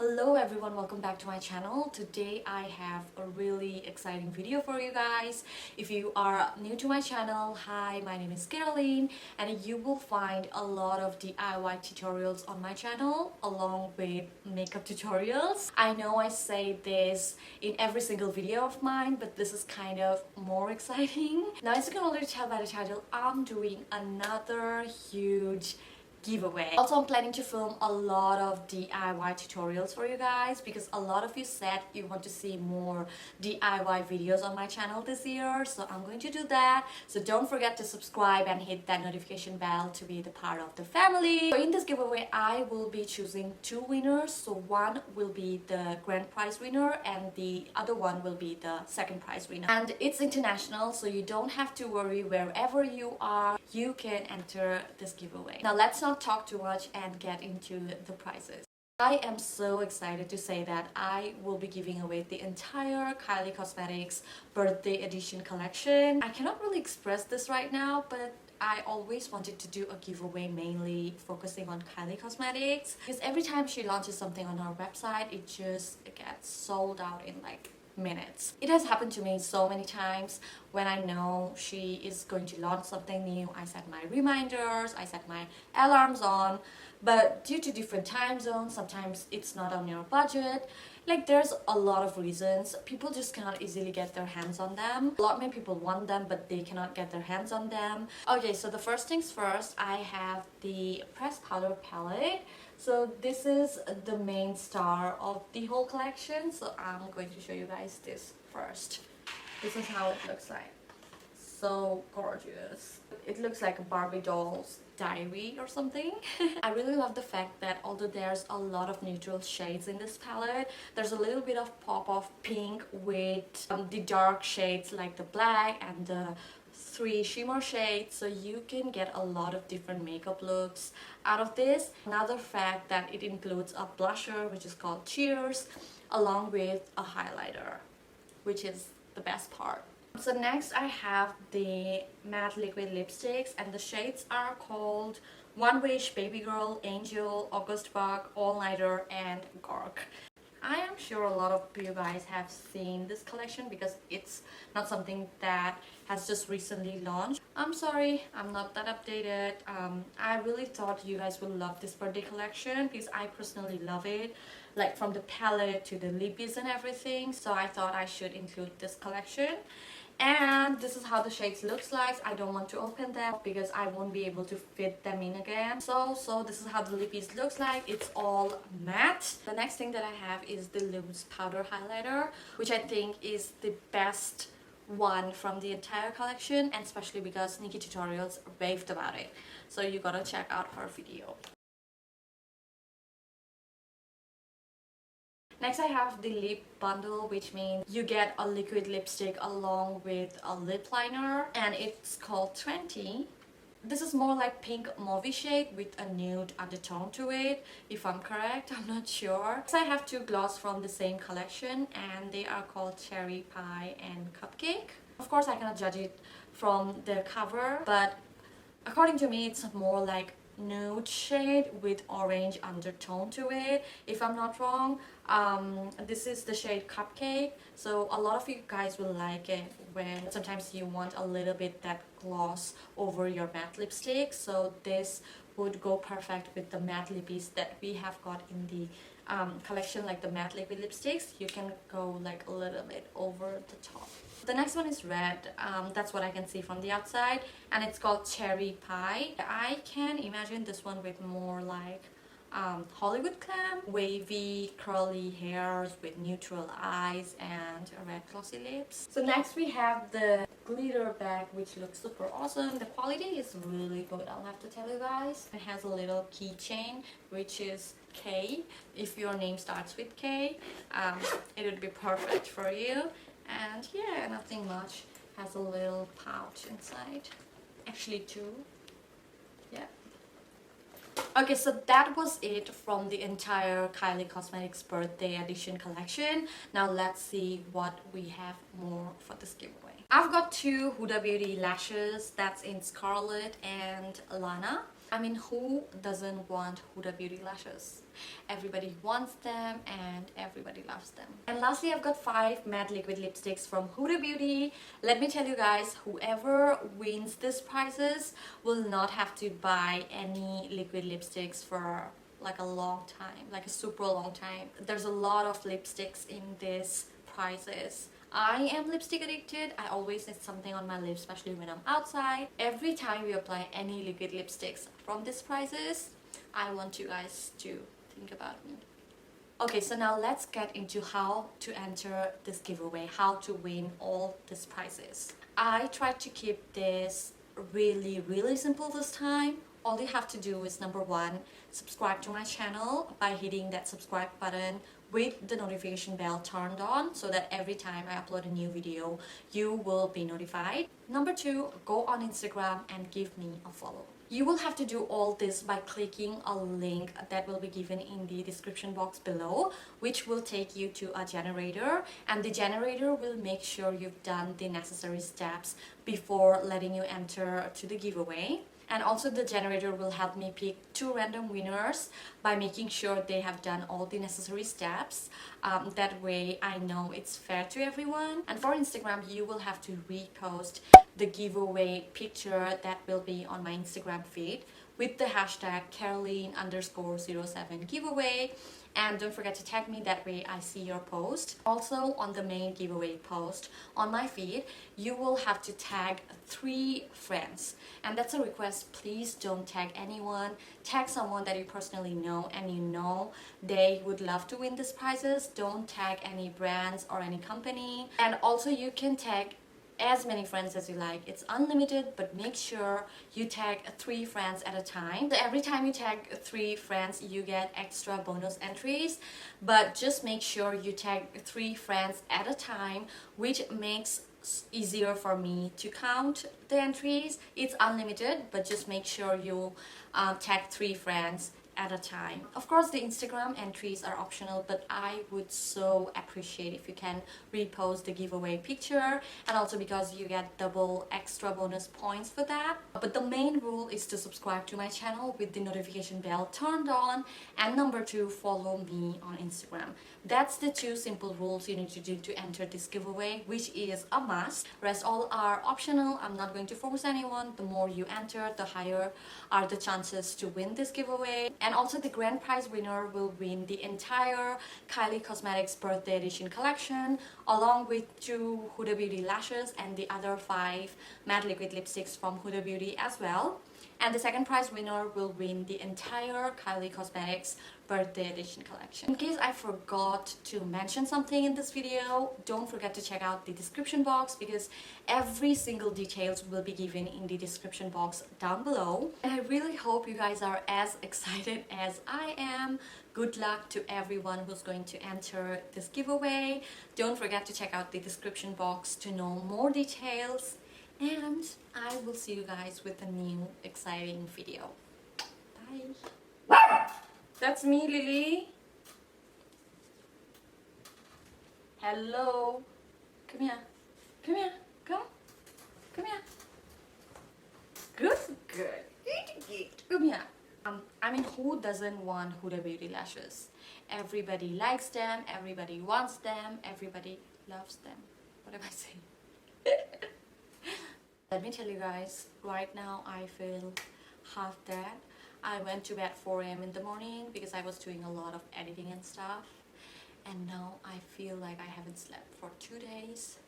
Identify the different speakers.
Speaker 1: Hello everyone, welcome back to my channel. Today I have a really exciting video for you guys. If you are new to my channel, hi, my name is Caroline and you will find a lot of DIY tutorials on my channel along with makeup tutorials. I know I say this in every single video of mine, but this is kind of more exciting. Now, as you can already tell by the title, I'm doing another huge giveaway. Also, I'm planning to film a lot of DIY tutorials for you guys because a lot of you said you want to see more DIY videos on my channel this year, so I'm going to do that. So don't forget to subscribe and hit that notification bell to be the part of the family. So in this giveaway, I will be choosing two winners. So one will be the grand prize winner and the other one will be the second prize winner. And it's international, so you don't have to worry. Wherever you are, you can enter this giveaway. Now let's not talk too much and get into the prizes. I am so excited to say that I will be giving away the entire Kylie Cosmetics birthday edition collection. I cannot really express this right now, but I always wanted to do a giveaway mainly focusing on Kylie Cosmetics because every time she launches something on her website, it just gets sold out in like minutes. It has happened to me so many times. When I know she is going to launch something new, I set my reminders, I set my alarms on, but due to different time zones, sometimes it's not on your budget. Like, there's a lot of reasons. People just cannot easily get their hands on them. A lot many people want them, but they cannot get their hands on them. Okay, so the first things first, I have the pressed powder palette. So this is the main star of the whole collection. So I'm going to show you guys this first. This is how it looks like. So gorgeous. It looks like a Barbie doll's diary or something. I really love the fact that although there's a lot of neutral shades in this palette, there's a little bit of pop of pink with the dark shades like the black and the three shimmer shades, so you can get a lot of different makeup looks out of this. Another fact that it includes a blusher which is called Cheers along with a highlighter, which is the best part. So next I have the matte liquid lipsticks and the shades are called One Wish, Baby Girl, Angel, August Bug, All Nighter and Gork. I am sure a lot of you guys have seen this collection because it's not something that has just recently launched. I'm sorry, I'm not that updated. I really thought you guys would love this birthday collection because I personally love it, like from the palette to the lippies and everything. So I thought I should include this collection. And this is how the shades looks like. I don't want to open them because I won't be able to fit them in again. So this is how the lippies looks like. It's all matte. The next thing that I have is the loose powder highlighter, which I think is the best one from the entire collection, and especially because Nikki Tutorials raved about it. So you gotta check out her video. Next I have the lip bundle, which means you get a liquid lipstick along with a lip liner, and it's called 20. This is more like pink mauve shade with a nude undertone to it, if I'm correct, I'm not sure. Next I have two gloss from the same collection and they are called Cherry Pie and Cupcake. Of course I cannot judge it from the cover, but according to me it's more like nude shade with orange undertone to it, if I'm not wrong. This is the shade Cupcake, so a lot of you guys will like it when sometimes you want a little bit that gloss over your matte lipstick. So this would go perfect with the matte lippies that we have got in the collection, like the matte liquid lipsticks. You can go like a little bit over the top. The next one is red. That's what I can see from the outside, and it's called Cherry Pie. I can imagine this one with more like Hollywood glam, wavy curly hairs with neutral eyes and red glossy lips. So next we have the glitter bag, which looks super awesome. The quality is really good, I'll have to tell you guys. It has a little keychain which is K. If your name starts with K, it would be perfect for you. And yeah, nothing much. Has a little pouch inside, actually two. Yeah. Okay, so that was it from the entire Kylie Cosmetics birthday edition collection. Now let's see what we have more for this giveaway. I've got two Huda Beauty lashes, that's in Scarlet and Lana. I mean, who doesn't want Huda Beauty lashes? Everybody wants them and everybody loves them. And lastly, I've got 5 matte liquid lipsticks from Huda Beauty. Let me tell you guys, whoever wins these prizes will not have to buy any liquid lipsticks for like a long time, like a super long time. There's a lot of lipsticks in these prizes. I am lipstick addicted. I always need something on my lips, especially when I'm outside. Every time we apply any liquid lipsticks from these prizes, I want you guys to think about me. Okay, so now let's get into how to enter this giveaway, how to win all these prizes. I tried to keep this really simple this time. All you have to do is, number 1, subscribe to my channel by hitting that subscribe button with the notification bell turned on so that every time I upload a new video, you will be notified. Number 2, go on Instagram and give me a follow. You will have to do all this by clicking a link that will be given in the description box below, which will take you to a generator, and the generator will make sure you've done the necessary steps before letting you enter to the giveaway. And also the generator will help me pick 2 random winners by making sure they have done all the necessary steps. That way I know it's fair to everyone. And for Instagram, you will have to repost the giveaway picture that will be on my Instagram feed with the hashtag Caroline_07 giveaway. And don't forget to tag me, that way I see your post. Also, on the main giveaway post on my feed, you will have to tag 3 friends. And that's a request, please don't tag anyone. Tag someone that you personally know and you know they would love to win these prizes. Don't tag any brands or any company. And also you can tag as many friends as you like. It's unlimited, but make sure you tag 3 friends at a time. So every time you tag 3 friends, you get extra bonus entries, but just make sure you tag 3 friends at a time, which makes easier for me to count the entries. It's unlimited, but just make sure you tag 3 friends at a time. Of course, the Instagram entries are optional, but I would so appreciate if you can repost the giveaway picture, and also because you get double extra bonus points for that. But the main rule is to subscribe to my channel with the notification bell turned on, and number 2, follow me on Instagram. That's the 2 simple rules you need to do to enter this giveaway, which is a must. Rest all are optional. I'm not going to force anyone. The more you enter, the higher are the chances to win this giveaway. And also the grand prize winner will win the entire Kylie Cosmetics birthday edition collection, along with 2 Huda Beauty lashes and the other 5 matte liquid lipsticks from Huda Beauty as well. And the second prize winner will win the entire Kylie Cosmetics birthday edition collection. In case I forgot to mention something in this video, don't forget to check out the description box, because every single details will be given in the description box down below. And I really hope you guys are as excited as I am. Good luck to everyone who's going to enter this giveaway. Don't forget to check out the description box to know more details. And I will see you guys with a new exciting video. Bye. That's me, Lily. Hello. Come here. Come here. Come. Come here. Good. Good. Come here. I mean, who doesn't want Huda Beauty lashes? Everybody likes them. Everybody wants them. Everybody loves them. What am I saying? Let me tell you guys, right now I feel half dead. I went to bed 4 AM in the morning because I was doing a lot of editing and stuff. And now I feel like I haven't slept for 2 days.